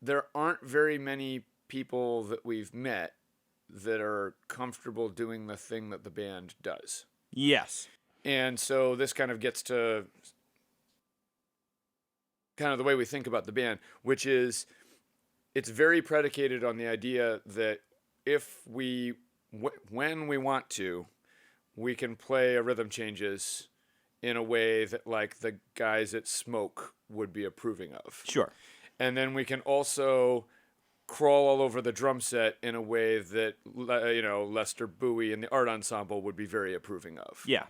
there aren't very many people that we've met that are comfortable doing the thing that the band does. Yes. And so this kind of gets to kind of the way we think about the band, which is it's very predicated on the idea that if when we want to, we can play a Rhythm Changes in a way that like the guys at Smoke would be approving of. Sure. And then we can also crawl all over the drum set in a way that, Lester Bowie and the Art Ensemble would be very approving of. Yeah.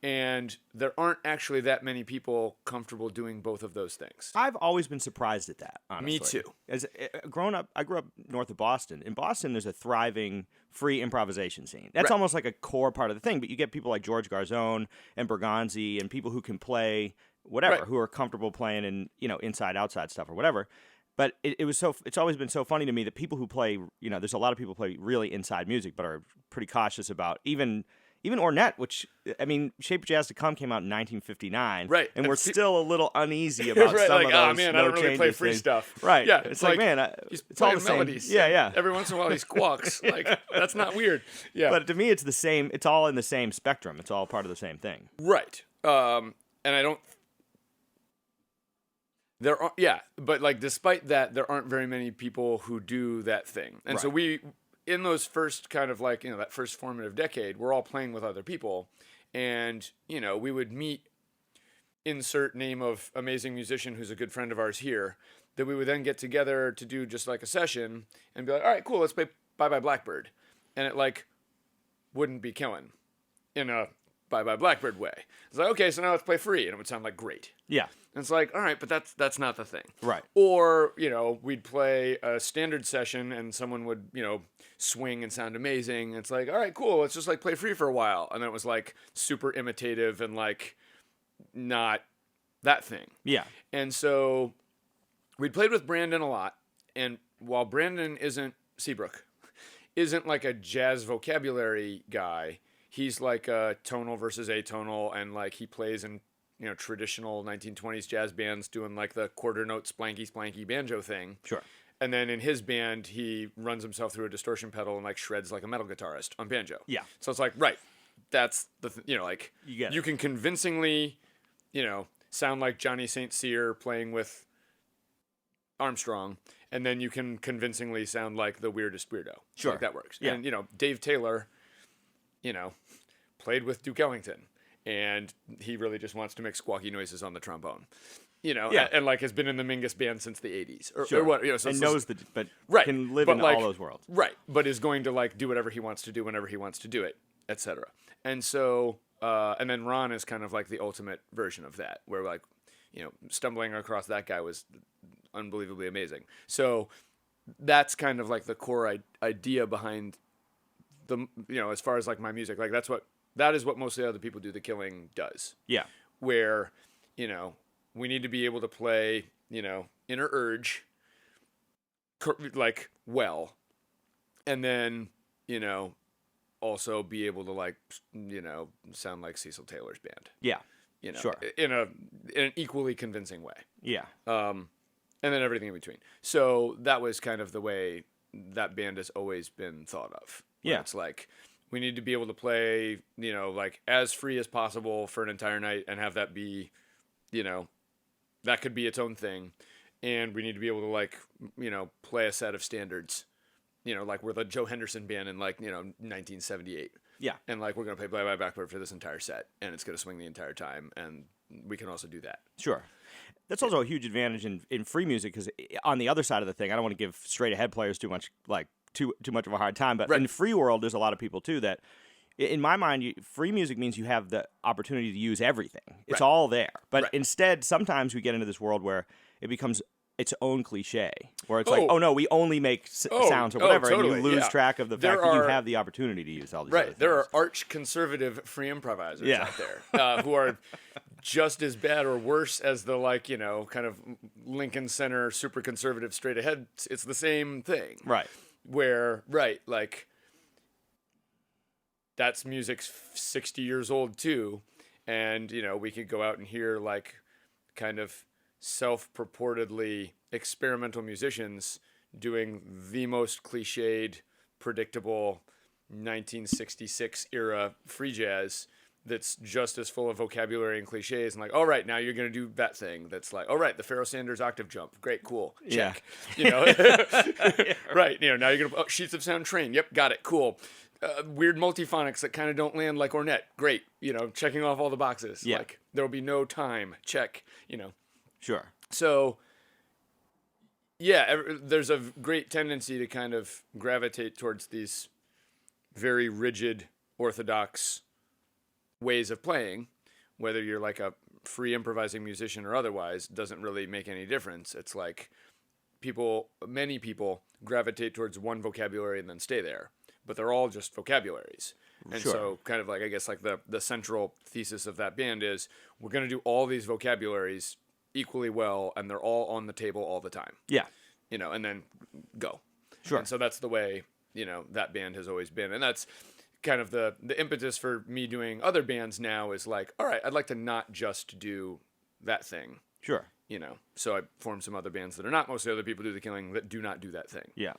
And there aren't actually that many people comfortable doing both of those things. I've always been surprised at that, honestly. Me too. As growing up, I grew up north of Boston. In Boston, there's a thriving free improvisation scene. That's Right. almost like a core part of the thing, but you get people like George Garzone and Bergonzi and people who can play whatever, Right. who are comfortable playing in, inside, outside stuff or whatever. But it's always been so funny to me that people who play, there's a lot of people who play really inside music, but are pretty cautious about even Ornette, which, I mean, Shape of Jazz to Come came out in 1959. Right. And we're still a little uneasy about Right, some like, of those oh man, I don't really play free things. stuff. Right. Yeah, It's like, man, he's it's all playing the same. melodies. Yeah. Every once in a while he squawks. Like, that's not weird. Yeah. But to me, it's the same. It's all in the same spectrum. It's all part of the same thing. Right. And I don't. But like despite that, there aren't very many people who do that thing, and so Right. we, in those first kind of like that first formative decade, we're all playing with other people, and we would meet, insert name of amazing musician who's a good friend of ours here, that we would then get together to do just like a session and be like, all right, cool, let's play Bye Bye Blackbird, and it like wouldn't be killing in a Bye Bye Blackbird way. It's like, okay, so now let's play Free, and it would sound like great. Yeah. And it's like, all right, but that's not the thing. Right. Or, we'd play a standard session and someone would, swing and sound amazing. It's like, all right, cool, let's just like play Free for a while. And then it was like super imitative and like not that thing. Yeah. And so we'd played with Brandon a lot. And while Brandon Seabrook isn't like a jazz vocabulary guy, he's like a tonal versus atonal, and like he plays in traditional 1920s jazz bands doing like the quarter note splanky banjo thing. Sure. And then in his band, he runs himself through a distortion pedal and like shreds like a metal guitarist on banjo. Yeah. So it's like, right, that's the like You get it. you can convincingly, sound like Johnny St. Cyr playing with Armstrong, and then you can convincingly sound like the weirdest weirdo. Sure. Like that works. Yeah. And Dave Taylor, played with Duke Ellington, and he really just wants to make squawky noises on the trombone. Yeah. And like has been in the Mingus band since the 80s or, Sure. or what, so and it's knows but right, can live but in like, all those worlds. Right, but is going to like do whatever he wants to do whenever he wants to do it, etc. And so, and then Ron is kind of like the ultimate version of that, where like, stumbling across that guy was unbelievably amazing. So that's kind of like the core idea behind the, as far as like my music, like that is what most of the other people do. The Killing does. Yeah. Where, we need to be able to play, Inner Urge, like, well, and then, also be able to like, sound like Cecil Taylor's band. Yeah. Sure. In an equally convincing way. Yeah. And then everything in between. So that was kind of the way that band has always been thought of. Yeah. It's like, we need to be able to play, like as free as possible for an entire night and have that be, that could be its own thing. And we need to be able to like, play a set of standards, like we're the Joe Henderson band in like, 1978. Yeah. And like, we're going to play Bye Bye Blackbird for this entire set, and it's going to swing the entire time. And we can also do that. Sure. That's also a huge advantage in free music, because on the other side of the thing, I don't want to give straight ahead players too much of a hard time, but Right. in free world, there's a lot of people too that, in my mind, free music means you have the opportunity to use everything. It's Right. all there. But Right. instead, sometimes we get into this world where it becomes its own cliche, where it's like, Oh. oh no, we only make sounds or whatever, totally, and you lose yeah. track of the There fact that you are- have the opportunity to use all these Right. other There are things. arch conservative free improvisers Yeah. out there who are just as bad or worse as the like, kind of Lincoln Center super conservative straight ahead. It's the same thing. Right. Where, right, like that's music's 60 years old too. And, we could go out and hear like kind of self-purportedly experimental musicians doing the most cliched, predictable 1966 era free jazz that's just as full of vocabulary and cliches, and like, all right, now you're going to do that thing that's like, all right, the Pharoah Sanders octave jump, great, cool, check. Yeah. Right, now you're going to sheets of sound train, yep, got it, cool. Weird multiphonics that kind of don't land like Ornette, great, checking off all the boxes. Yeah. Like, there'll be no time, check. Sure. So yeah, there's a great tendency to kind of gravitate towards these very rigid, orthodox ways of playing, whether you're like a free improvising musician or otherwise, doesn't really make any difference. It's like many people gravitate towards one vocabulary and then stay there, but they're all just vocabularies. And Sure. so kind of like, I guess like the central thesis of that band is we're going to do all these vocabularies equally well, and they're all on the table all the time. Yeah. And then go. Sure. And so that's the way, that band has always been. And that's kind of the impetus for me doing other bands now is like, all right, I'd like to not just do that thing. Sure. So I formed some other bands that are not mostly other people do the killing that do not do that thing. Yeah.